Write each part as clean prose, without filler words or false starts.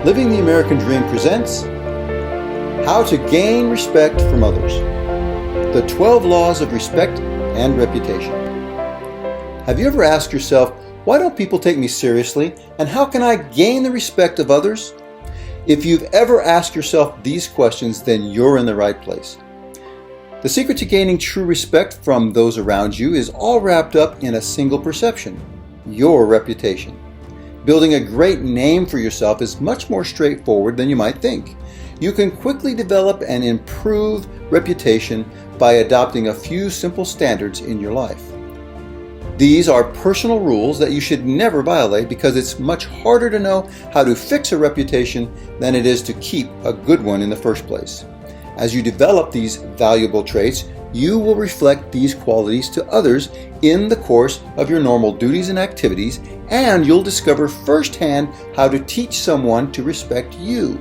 Living the American Dream presents How to Gain Respect from Others. The 12 Laws of Respect and Reputation. Have you ever asked yourself, why don't people take me seriously, and how can I gain the respect of others? If you've ever asked yourself these questions, then you're in the right place. The secret to gaining true respect from those around you is all wrapped up in a single perception: your reputation. Building a great name for yourself is much more straightforward than you might think. You can quickly develop an improved reputation by adopting a few simple standards in your life. These are personal rules that you should never violate because it's much harder to know how to fix a reputation than it is to keep a good one in the first place. As you develop these valuable traits, you will reflect these qualities to others in the course of your normal duties and activities, and you'll discover firsthand how to teach someone to respect you.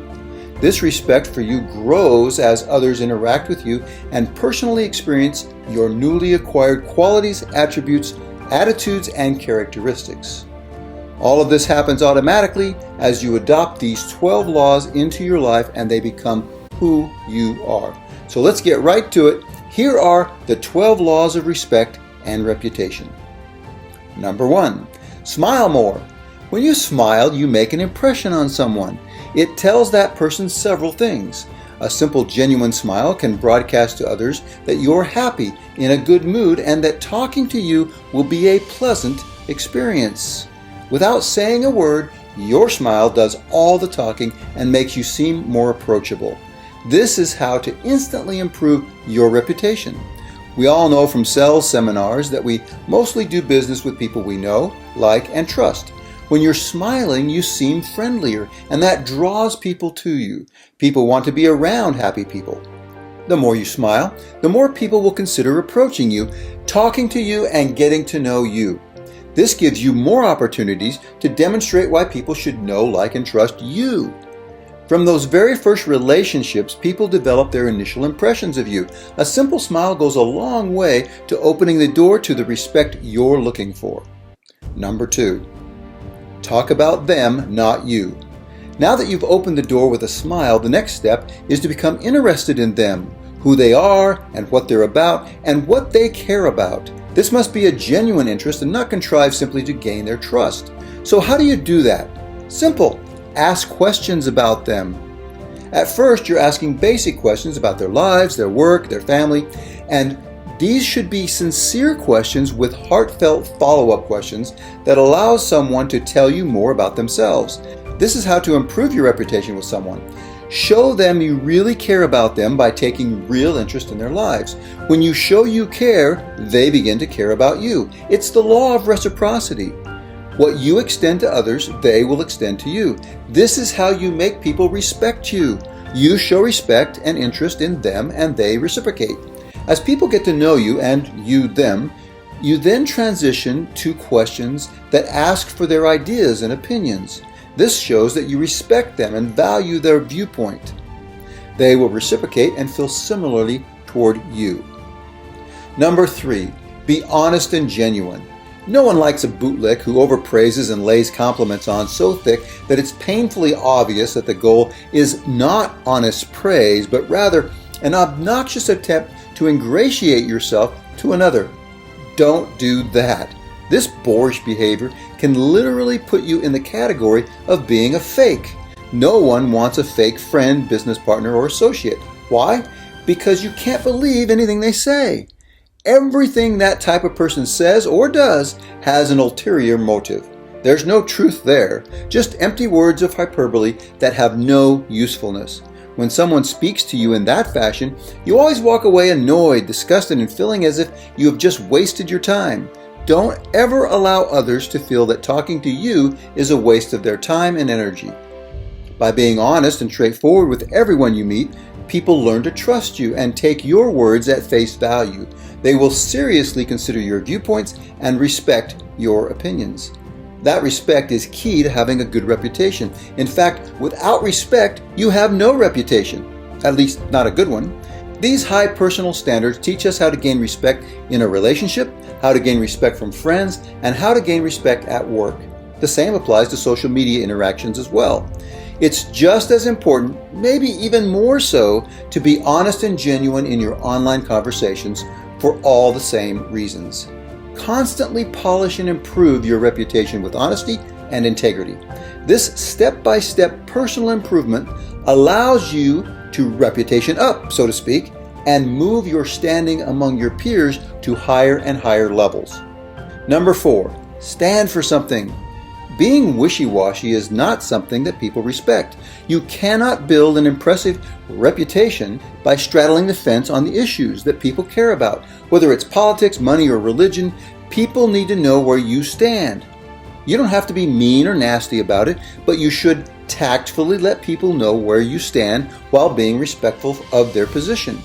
This respect for you grows as others interact with you and personally experience your newly acquired qualities, attributes, attitudes, and characteristics. All of this happens automatically as you adopt these 12 laws into your life and they become who you are. So let's get right to it. Here are the 12 laws of respect and reputation. Number 1, smile more. When you smile, you make an impression on someone. It tells that person several things. A simple, genuine smile can broadcast to others that you're happy, in a good mood, and that talking to you will be a pleasant experience. Without saying a word, your smile does all the talking and makes you seem more approachable. This is how to instantly improve your reputation. We all know from sales seminars that we mostly do business with people we know, like, and trust. When you're smiling, you seem friendlier, and that draws people to you. People want to be around happy people. The more you smile, the more people will consider approaching you, talking to you, and getting to know you. This gives you more opportunities to demonstrate why people should know, like, and trust you. From those very first relationships, people develop their initial impressions of you. A simple smile goes a long way to opening the door to the respect you're looking for. Number 2, talk about them, not you. Now that you've opened the door with a smile, the next step is to become interested in them, who they are and what they're about and what they care about. This must be a genuine interest and not contrived simply to gain their trust. So how do you do that? Simple. Ask questions about them. At first, you're asking basic questions about their lives, their work, their family, and these should be sincere questions with heartfelt follow-up questions that allow someone to tell you more about themselves. This is how to improve your reputation with someone. Show them you really care about them by taking real interest in their lives. When you show you care, they begin to care about you. It's the law of reciprocity. What you extend to others, they will extend to you. This is how you make people respect you. You show respect and interest in them, and they reciprocate. As people get to know you and you them, you then transition to questions that ask for their ideas and opinions. This shows that you respect them and value their viewpoint. They will reciprocate and feel similarly toward you. Number 3, be honest and genuine. No one likes a bootlick who overpraises and lays compliments on so thick that it's painfully obvious that the goal is not honest praise, but rather an obnoxious attempt to ingratiate yourself to another. Don't do that. This boorish behavior can literally put you in the category of being a fake. No one wants a fake friend, business partner, or associate. Why? Because you can't believe anything they say. Everything that type of person says or does has an ulterior motive. There's no truth there, just empty words of hyperbole that have no usefulness. When someone speaks to you in that fashion, you always walk away annoyed, disgusted, and feeling as if you have just wasted your time. Don't ever allow others to feel that talking to you is a waste of their time and energy. By being honest and straightforward with everyone you meet, people learn to trust you and take your words at face value. They will seriously consider your viewpoints and respect your opinions. That respect is key to having a good reputation. In fact, without respect, you have no reputation, at least not a good one. These high personal standards teach us how to gain respect in a relationship, how to gain respect from friends, and how to gain respect at work. The same applies to social media interactions as well. It's just as important, maybe even more so, to be honest and genuine in your online conversations for all the same reasons. Constantly polish and improve your reputation with honesty and integrity. This step-by-step personal improvement allows you to reputation up, so to speak, and move your standing among your peers to higher and higher levels. Number 4, stand for something. Being wishy-washy is not something that people respect. You cannot build an impressive reputation by straddling the fence on the issues that people care about. Whether it's politics, money, or religion, people need to know where you stand. You don't have to be mean or nasty about it, but you should tactfully let people know where you stand while being respectful of their position.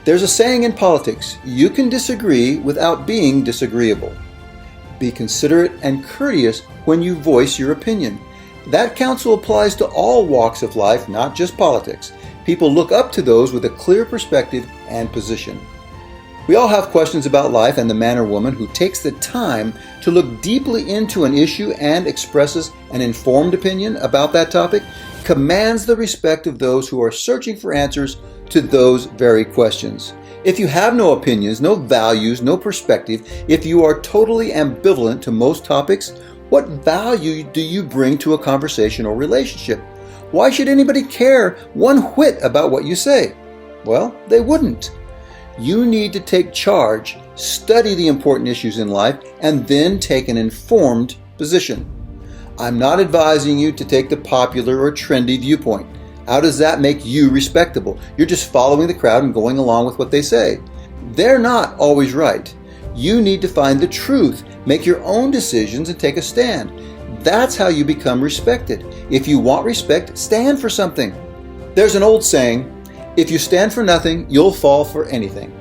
There's a saying in politics, you can disagree without being disagreeable. Be considerate and courteous when you voice your opinion. That counsel applies to all walks of life, not just politics. People look up to those with a clear perspective and position. We all have questions about life, and the man or woman who takes the time to look deeply into an issue and expresses an informed opinion about that topic commands the respect of those who are searching for answers to those very questions. If you have no opinions, no values, no perspective, if you are totally ambivalent to most topics, what value do you bring to a conversation or relationship? Why should anybody care one whit about what you say? Well, they wouldn't. You need to take charge, study the important issues in life, and then take an informed position. I'm not advising you to take the popular or trendy viewpoint. How does that make you respectable? You're just following the crowd and going along with what they say. They're not always right. You need to find the truth, make your own decisions, and take a stand. That's how you become respected. If you want respect, stand for something. There's an old saying, if you stand for nothing, you'll fall for anything.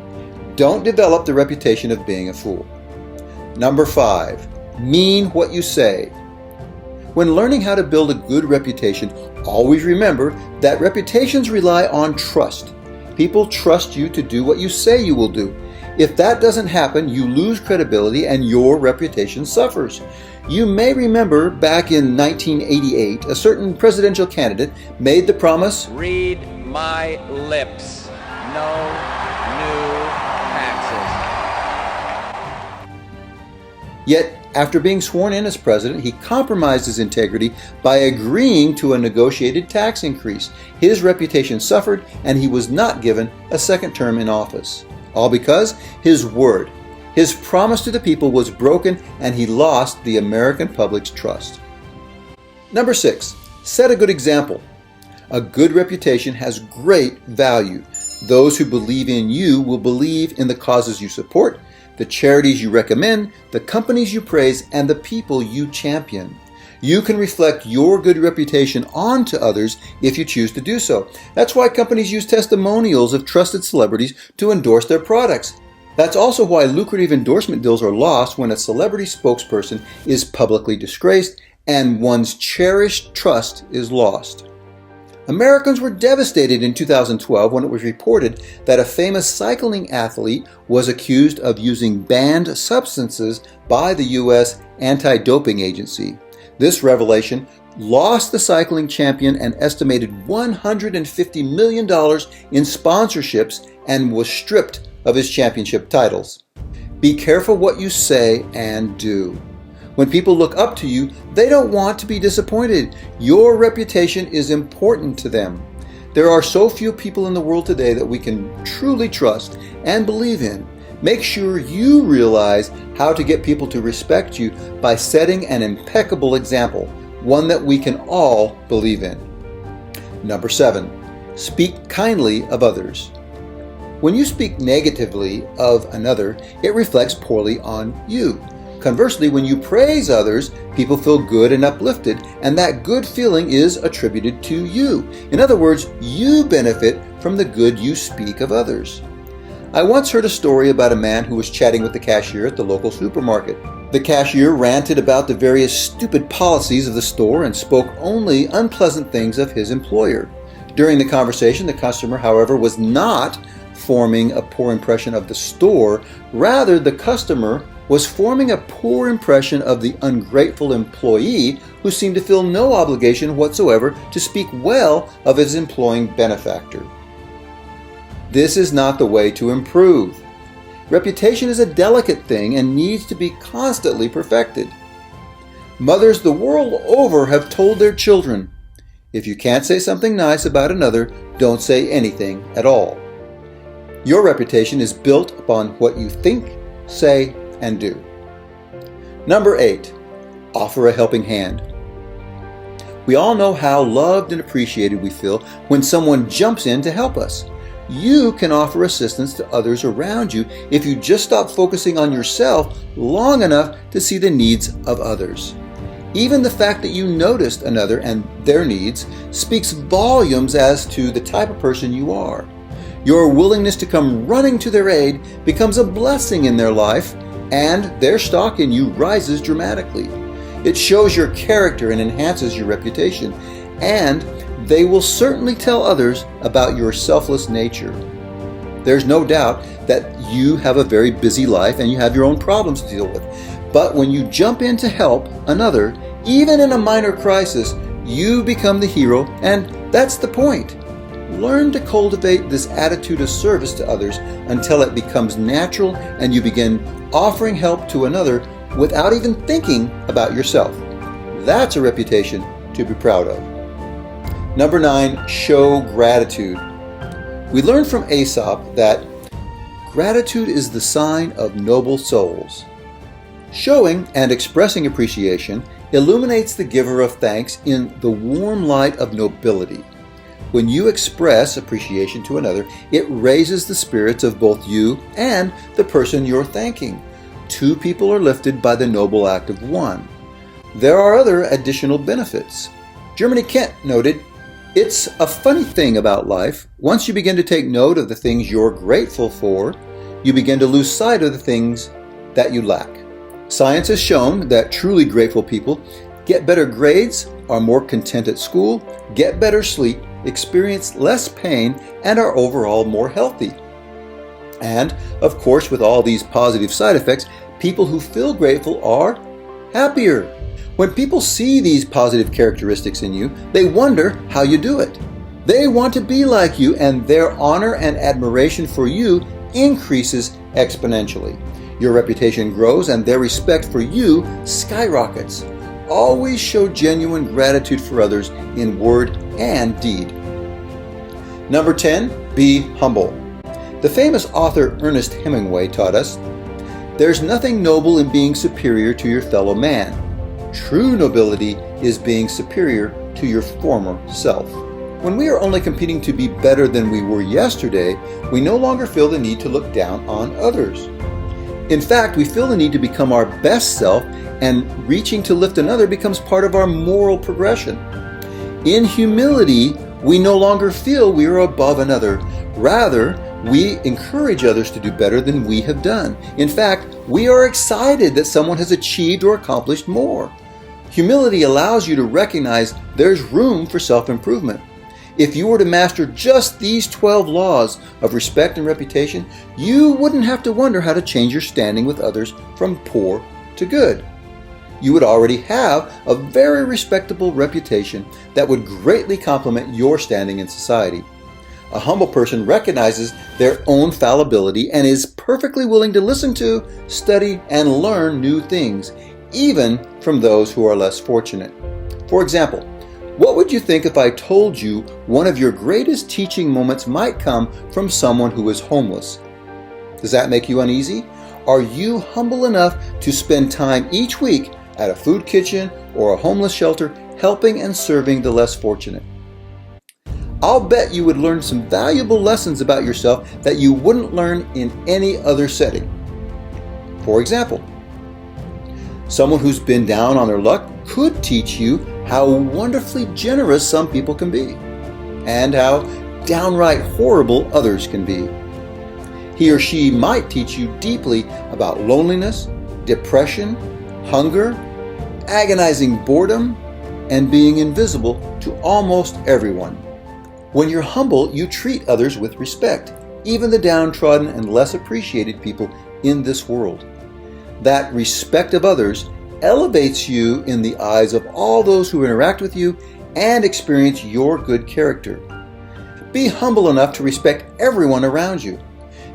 Don't develop the reputation of being a fool. Number 5, mean what you say. When learning how to build a good reputation, always remember that reputations rely on trust. People trust you to do what you say you will do. If that doesn't happen, you lose credibility and your reputation suffers. You may remember back in 1988, a certain presidential candidate made the promise, "Read my lips. No new taxes." Yet, after being sworn in as president, he compromised his integrity by agreeing to a negotiated tax increase. His reputation suffered, and he was not given a second term in office. All because his word, his promise to the people was broken, and he lost the American public's trust. Number 6, set a good example. A good reputation has great value. Those who believe in you will believe in the causes you support, the charities you recommend, the companies you praise, and the people you champion. You can reflect your good reputation onto others if you choose to do so. That's why companies use testimonials of trusted celebrities to endorse their products. That's also why lucrative endorsement deals are lost when a celebrity spokesperson is publicly disgraced and one's cherished trust is lost. Americans were devastated in 2012 when it was reported that a famous cycling athlete was accused of using banned substances by the U.S. anti-doping agency. This revelation lost the cycling champion an estimated $150 million in sponsorships and was stripped of his championship titles. Be careful what you say and do. When people look up to you, they don't want to be disappointed. Your reputation is important to them. There are so few people in the world today that we can truly trust and believe in. Make sure you realize how to get people to respect you by setting an impeccable example, one that we can all believe in. Number 7, speak kindly of others. When you speak negatively of another, it reflects poorly on you. Conversely, when you praise others, people feel good and uplifted, and that good feeling is attributed to you. In other words, you benefit from the good you speak of others. I once heard a story about a man who was chatting with the cashier at the local supermarket. The cashier ranted about the various stupid policies of the store and spoke only unpleasant things of his employer. During the conversation, the customer, however, was not forming a poor impression of the store. Rather, the customer was forming a poor impression of the ungrateful employee who seemed to feel no obligation whatsoever to speak well of his employing benefactor. This is not the way to improve. Reputation is a delicate thing and needs to be constantly perfected. Mothers the world over have told their children, if you can't say something nice about another, don't say anything at all. Your reputation is built upon what you think, say, and do. Number 8, offer a helping hand. We all know how loved and appreciated we feel when someone jumps in to help us. You can offer assistance to others around you if you just stop focusing on yourself long enough to see the needs of others. Even the fact that you noticed another and their needs speaks volumes as to the type of person you are. Your willingness to come running to their aid becomes a blessing in their life, and their stock in you rises dramatically. It shows your character and enhances your reputation, and they will certainly tell others about your selfless nature. There's no doubt that you have a very busy life and you have your own problems to deal with. But when you jump in to help another, even in a minor crisis, you become the hero, and that's the point. Learn to cultivate this attitude of service to others until it becomes natural and you begin offering help to another without even thinking about yourself. That's a reputation to be proud of. Number 9, show gratitude. We learn from Aesop that gratitude is the sign of noble souls. Showing and expressing appreciation illuminates the giver of thanks in the warm light of nobility. When you express appreciation to another, it raises the spirits of both you and the person you're thanking. Two people are lifted by the noble act of one. There are other additional benefits. Germany Kent noted, "It's a funny thing about life. Once you begin to take note of the things you're grateful for, you begin to lose sight of the things that you lack." Science has shown that truly grateful people get better grades, are more content at school, get better sleep, experience less pain, and are overall more healthy. And, of course, with all these positive side effects, people who feel grateful are happier. When people see these positive characteristics in you, they wonder how you do it. They want to be like you, and their honor and admiration for you increases exponentially. Your reputation grows and their respect for you skyrockets. Always show genuine gratitude for others in word and deed. Number 10, be humble. The famous author Ernest Hemingway taught us, "There's nothing noble in being superior to your fellow man. True nobility is being superior to your former self." When we are only competing to be better than we were yesterday, we no longer feel the need to look down on others. In fact, we feel the need to become our best self, and reaching to lift another becomes part of our moral progression. In humility, we no longer feel we are above another. Rather, we encourage others to do better than we have done. In fact, we are excited that someone has achieved or accomplished more. Humility allows you to recognize there's room for self-improvement. If you were to master just these 12 laws of respect and reputation, you wouldn't have to wonder how to change your standing with others from poor to good. You would already have a very respectable reputation that would greatly complement your standing in society. A humble person recognizes their own fallibility and is perfectly willing to listen to, study, and learn new things, even from those who are less fortunate. For example, what would you think if I told you one of your greatest teaching moments might come from someone who is homeless? Does that make you uneasy? Are you humble enough to spend time each week at a food kitchen or a homeless shelter helping and serving the less fortunate? I'll bet you would learn some valuable lessons about yourself that you wouldn't learn in any other setting. For example, someone who's been down on their luck could teach you how wonderfully generous some people can be, and how downright horrible others can be. He or she might teach you deeply about loneliness, depression, hunger, agonizing boredom, and being invisible to almost everyone. When you're humble, you treat others with respect, even the downtrodden and less appreciated people in this world. That respect of others elevates you in the eyes of all those who interact with you and experience your good character. Be humble enough to respect everyone around you.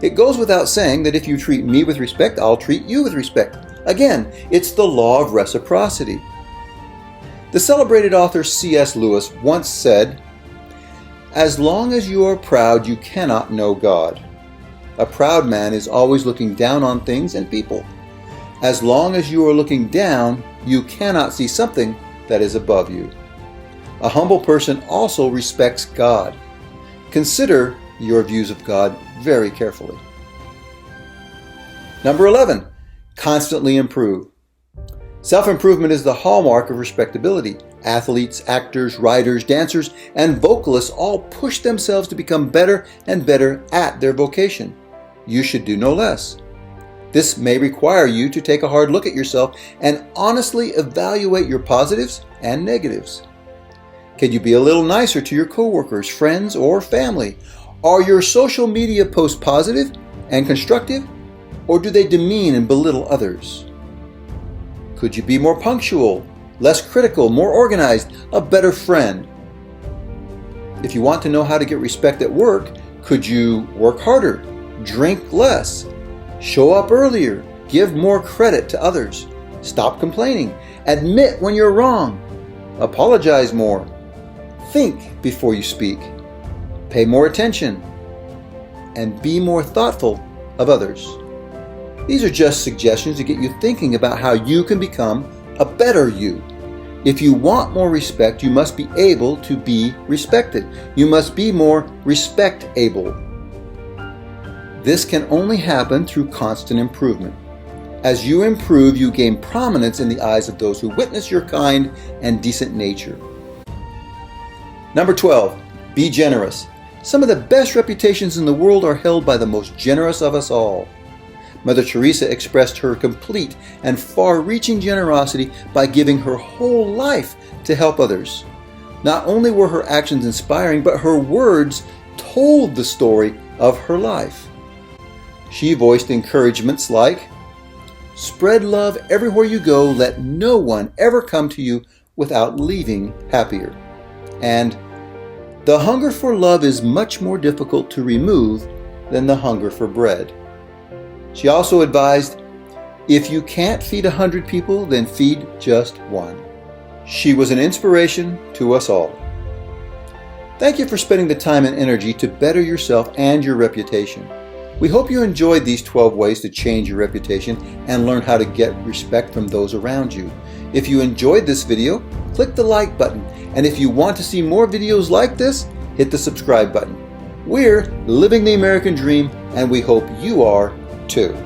It goes without saying that if you treat me with respect, I'll treat you with respect. Again, it's the law of reciprocity. The celebrated author C.S. Lewis once said, "As long as you are proud, you cannot know God. A proud man is always looking down on things and people. As long as you are looking down, you cannot see something that is above you." A humble person also respects God. Consider your views of God very carefully. Number 11, constantly improve. Self-improvement is the hallmark of respectability. Athletes, actors, writers, dancers, and vocalists all push themselves to become better and better at their vocation. You should do no less. This may require you to take a hard look at yourself and honestly evaluate your positives and negatives. Can you be a little nicer to your coworkers, friends, or family? Are your social media posts positive and constructive, or do they demean and belittle others? Could you be more punctual, less critical, more organized, a better friend? If you want to know how to get respect at work, could you work harder, drink less, show up earlier, give more credit to others, stop complaining, admit when you're wrong, apologize more, think before you speak, pay more attention, and be more thoughtful of others? These are just suggestions to get you thinking about how you can become a better you. If you want more respect, you must be able to be respected. You must be more respect-able. This can only happen through constant improvement. As you improve, you gain prominence in the eyes of those who witness your kind and decent nature. Number 12, be generous. Some of the best reputations in the world are held by the most generous of us all. Mother Teresa expressed her complete and far-reaching generosity by giving her whole life to help others. Not only were her actions inspiring, but her words told the story of her life. She voiced encouragements like, "Spread love everywhere you go, let no one ever come to you without leaving happier." And, "The hunger for love is much more difficult to remove than the hunger for bread." She also advised, "If you can't feed 100 people, then feed just one." She was an inspiration to us all. Thank you for spending the time and energy to better yourself and your reputation. We hope you enjoyed these 12 ways to change your reputation and learn how to get respect from those around you. If you enjoyed this video, click the like button. And if you want to see more videos like this, hit the subscribe button. We're living the American dream, and we hope you are too.